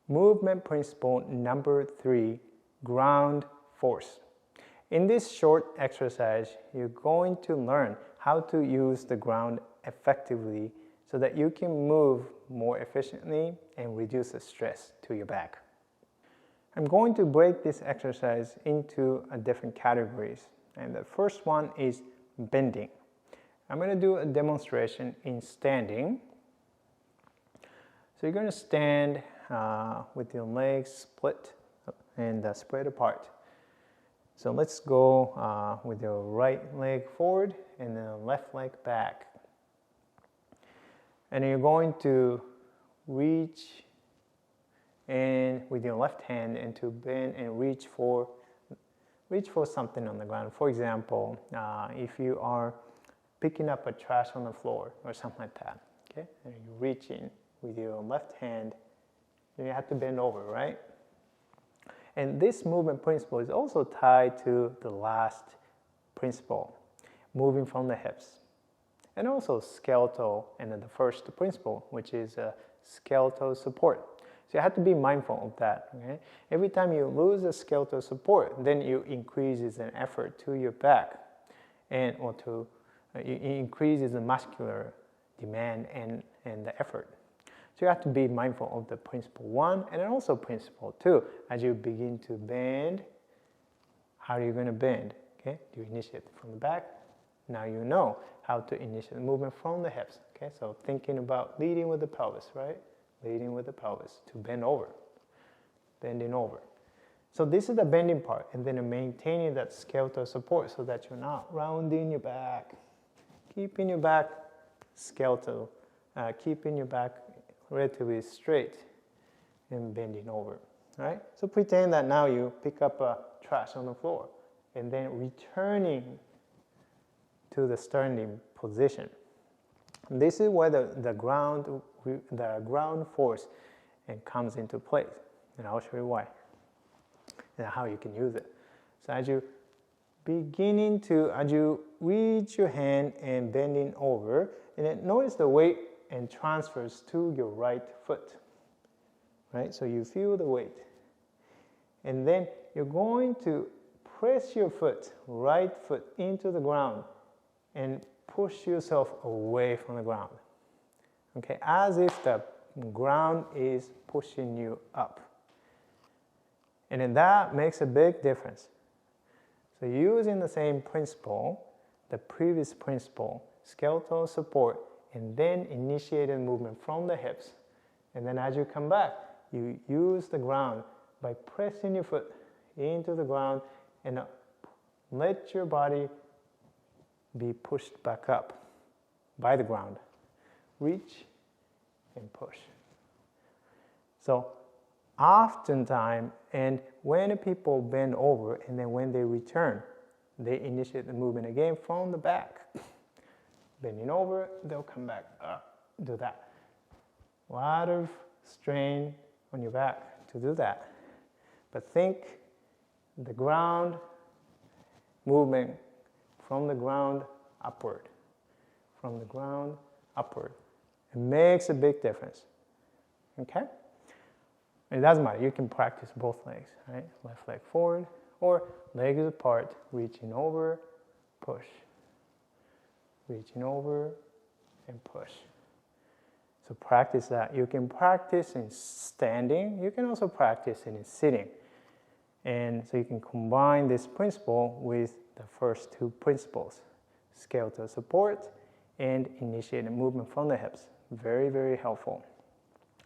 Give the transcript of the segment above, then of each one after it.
Movement principle number 3, ground force. In this short exercise, you're going to learn how to use the ground effectively so that you can move more efficiently and reduce the stress to your back. I'm going to break this exercise into different categories. And the first one is bending. I'm going to do a demonstration in standing. So you're going to stand with your legs split and spread apart. So let's go with your right leg forward and then left leg back. And you're going to reach and with your left hand and to bend and reach for something on the ground. For example, if you are picking up a trash on the floor or something like that, okay? And you're reaching with your left hand, then you have to bend over, right? And this movement principle is also tied to the last principle, moving from the hips. And also skeletal, and then the first principle, which is skeletal support. So you have to be mindful of that. Okay? Every time you lose a skeletal support, then you increases an effort to your back, and or to it increases the muscular demand and the effort. So you have to be mindful of the principle 1 and also principle 2. As you begin to bend, how are you going to bend? Okay? Do you initiate from the back? Now you know how to initiate the movement from the hips. Okay? So thinking about leading with the pelvis, right? Leading with the pelvis to bend over, bending over. So this is the bending part, and then maintaining that skeletal support so that you're not rounding your back, keeping your back skeletal, keeping your back relatively straight and bending over, right? So pretend that now you pick up a trash on the floor and then returning to the standing position. And this is where the ground force comes into place, and I'll show you why and how you can use it. So as you reach your hand and bending over, and then notice the weight and transfers to your right foot, right? So you feel the weight, and then you're going to press your right foot into the ground and push yourself away from the ground, okay? As if the ground is pushing you up. And then that makes a big difference. So using the same principle, the previous principle, skeletal support, and then initiated movement from the hips. And then as you come back, you use the ground by pressing your foot into the ground and let your body be pushed back up by the ground. Reach and push. So oftentimes, and when people bend over and then when they return, they initiate the movement again from the back. Bending over, they'll come back up, do that. A lot of strain on your back to do that. But think the ground movement from the ground upward. From the ground upward. It makes a big difference. Okay? It doesn't matter. You can practice both legs, right? Left leg forward or legs apart, reaching over, push. Reaching over and push. So practice that. You can practice in standing. You can also practice in sitting. And so you can combine this principle with the first two principles, skeletal support and initiated movement from the hips. Very, very helpful.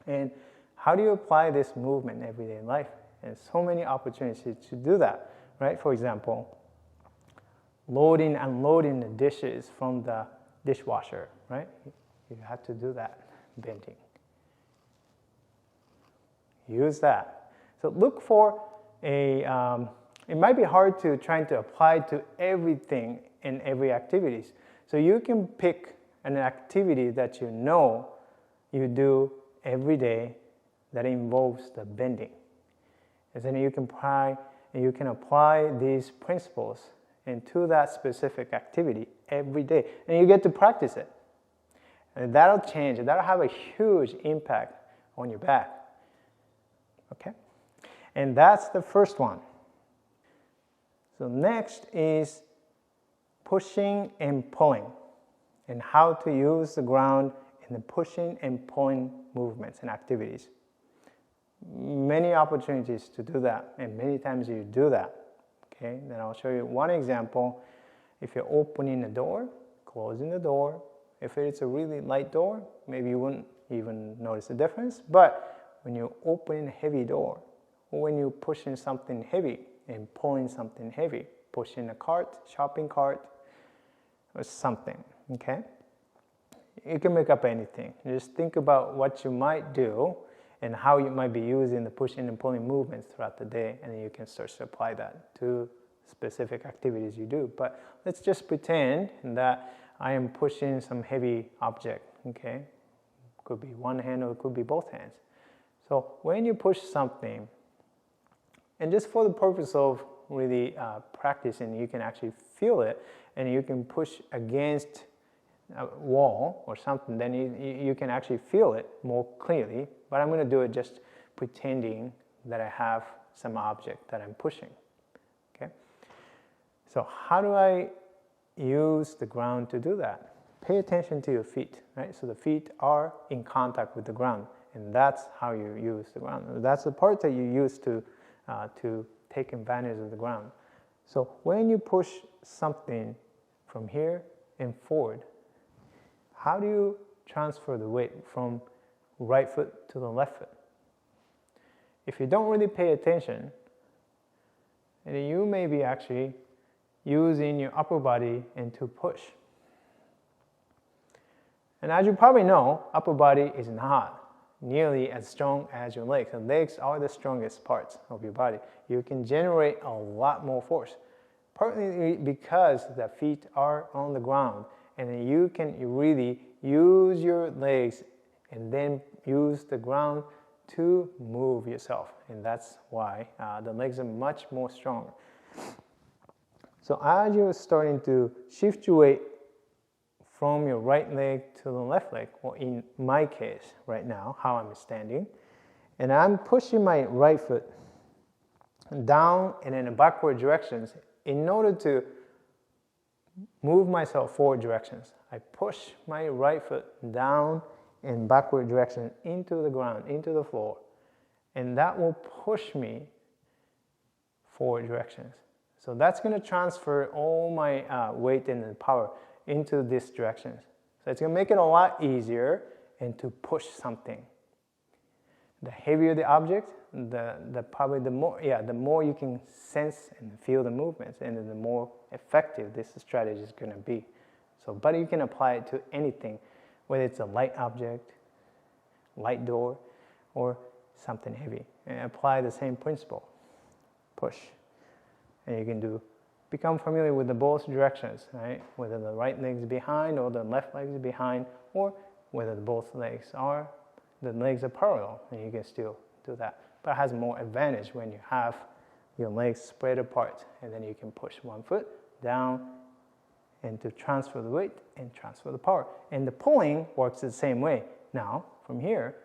And how do you apply this movement in everyday life? And so many opportunities to do that, right? For example, loading, unloading the dishes from the dishwasher, right? You have to do that, bending. Use that. So look for it might be hard to try to apply to everything in every activities. So you can pick an activity that you know you do every day that involves the bending. And then you can apply these principles into that specific activity every day. And you get to practice it. And that'll change. That'll have a huge impact on your back. And that's the first one. So next is pushing and pulling, and how to use the ground in the pushing and pulling movements and activities. Many opportunities to do that, and many times you do that. Okay, then I'll show you one example. If you're opening a door, closing the door, if it's a really light door, maybe you wouldn't even notice the difference. But when you're opening a heavy door, or when you're pushing something heavy and pulling something heavy, pushing a cart, shopping cart, or something, okay? You can make up anything. Just think about what you might do and how you might be using the pushing and pulling movements throughout the day, and then you can start to apply that to specific activities you do. But let's just pretend that I am pushing some heavy object, okay? Could be one hand or it could be both hands. So when you push something, and just for the purpose of really practicing, you can actually feel it, and you can push against a wall or something, then you can actually feel it more clearly. But I'm going to do it just pretending that I have some object that I'm pushing. Okay. So how do I use the ground to do that? Pay attention to your feet, right? So the feet are in contact with the ground, and that's how you use the ground. That's the part that you use to take advantage of the ground. So when you push something from here and forward, how do you transfer the weight from right foot to the left foot? If you don't really pay attention, then you may be actually using your upper body and to push. And as you probably know, upper body is not nearly as strong as your legs. The legs are the strongest parts of your body. You can generate a lot more force, partly because the feet are on the ground, and then you can really use your legs and then use the ground to move yourself, and that's why the legs are much more stronger. So as you're starting to shift your weight from your right leg to the left leg, or in my case right now, how I'm standing, and I'm pushing my right foot down and in a backward directions in order to move myself forward directions. I push my right foot down in backward direction into the ground, into the floor, and that will push me forward directions. So that's going to transfer all my weight and power into these directions. So it's going to make it a lot easier and to push something. The heavier the object, the more you can sense and feel the movements, and the more effective this strategy is going to be. So, but you can apply it to anything, whether it's a light object, light door, or something heavy, and apply the same principle. Push, and you can become familiar with the both directions, right? Whether the right leg's behind or the left leg's behind, or whether both legs are parallel, and you can still do that. But it has more advantage when you have your legs spread apart, and then you can push one foot down and to transfer the weight and transfer the power. And the pulling works the same way. Now, from here,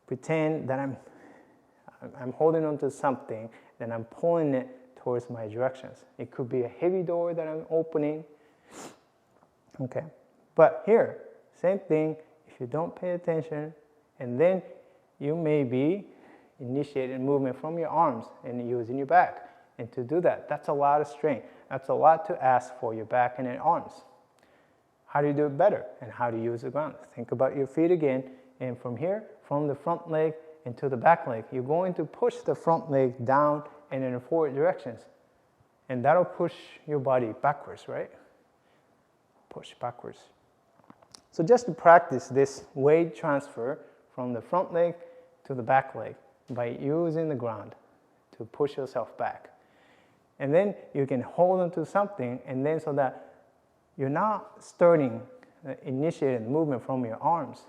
pretend that I'm holding onto something, then I'm pulling it towards my directions. It could be a heavy door that I'm opening. Okay, but here, same thing. If you don't pay attention, and then you may be initiating movement from your arms and using your back. And to do that, that's a lot of strain. That's a lot to ask for your back and your arms. How do you do it better? And how do you use the ground? Think about your feet again. And from here, from the front leg into the back leg, you're going to push the front leg down and in forward directions. And that'll push your body backwards, right? Push backwards. So just to practice this weight transfer from the front leg to the back leg by using the ground to push yourself back. And then you can hold onto something, and then so that you're not starting initiating movement from your arms,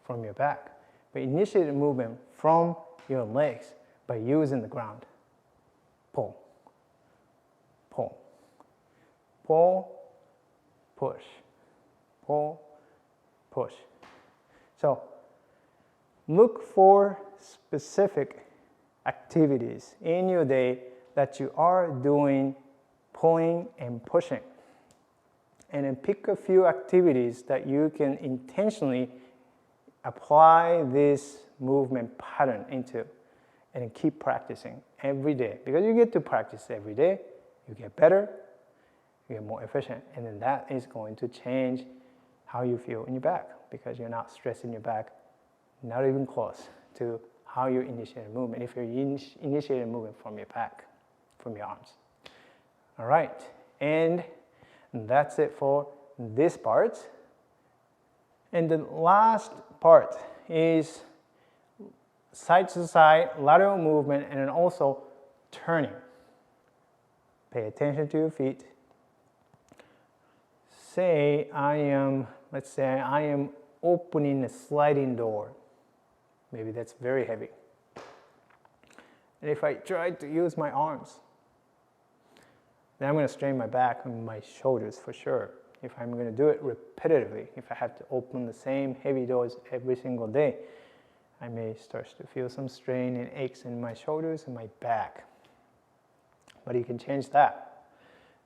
from your back, but initiating movement from your legs by using the ground. Pull, pull, pull, push, pull, push. So look for specific activities in your day that you are doing pulling and pushing. And then pick a few activities that you can intentionally apply this movement pattern into, and then keep practicing every day. Because you get to practice every day, you get better, you get more efficient, and then that is going to change how you feel in your back, because you're not stressing your back, not even close to how you initiate a movement, if you're initiating a movement from your back, from your arms. All right, and that's it for this part. And the last part is side to side lateral movement, and then also turning. Pay attention to your feet. Let's say I am opening a sliding door. Maybe that's very heavy. And if I try to use my arms, then I'm going to strain my back and my shoulders for sure. If I'm going to do it repetitively, if I have to open the same heavy doors every single day, I may start to feel some strain and aches in my shoulders and my back. But you can change that.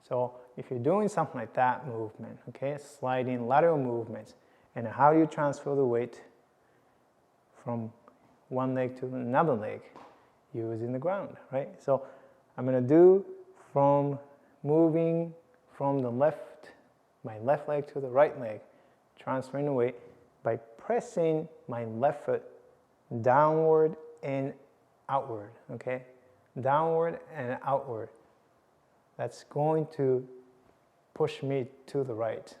So if you're doing something like that movement, okay, sliding lateral movements, and how do you transfer the weight from one leg to another leg? Using the ground, right? So I'm going to do from moving from the my left leg to the right leg, transferring the weight by pressing my left foot downward and outward, okay? Downward and outward. That's going to push me to the right.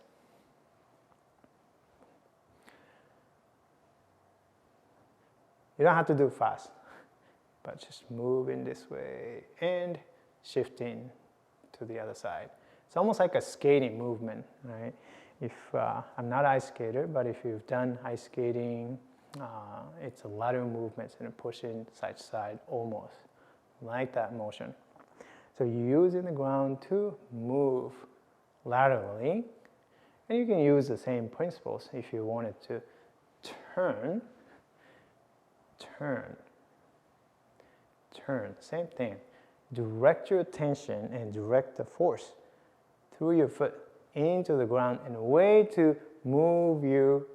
You don't have to do it fast, but just moving this way and shifting to the other side. It's almost like a skating movement, right? If I'm not an ice skater, but if you've done ice skating, it's a lateral movement and pushing side to side, almost like that motion. So you're using the ground to move laterally, and you can use the same principles if you wanted to turn, same thing. Direct your attention and direct the force through your foot into the ground in a way to move your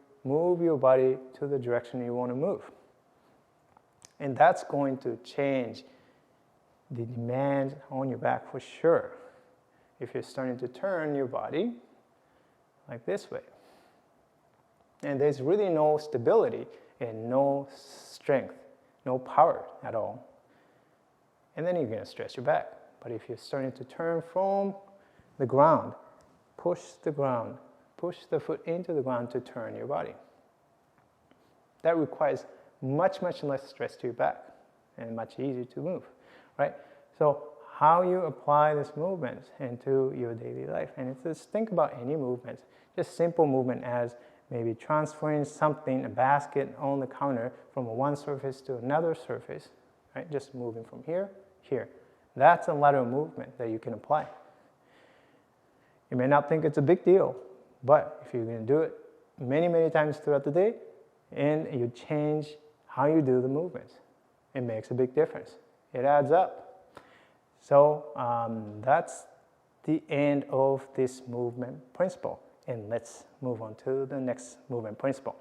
body to the direction you want to move. And that's going to change the demand on your back for sure. If you're starting to turn your body like this way. And there's really no stability and no strength, no power at all. And then you're going to stress your back. But if you're starting to turn from the ground, push the foot into the ground to turn your body. That requires much, much less stress to your back and much easier to move, right? So how you apply this movement into your daily life, and it's just think about any movement, just simple movement as maybe transferring something, a basket on the counter from one surface to another surface, right? Just moving from here, here. That's a lateral movement that you can apply. You may not think it's a big deal, but if you're going to do it many, many times throughout the day, and you change how you do the movements, it makes a big difference. It adds up. So that's the end of this movement principle. And let's move on to the next movement principle.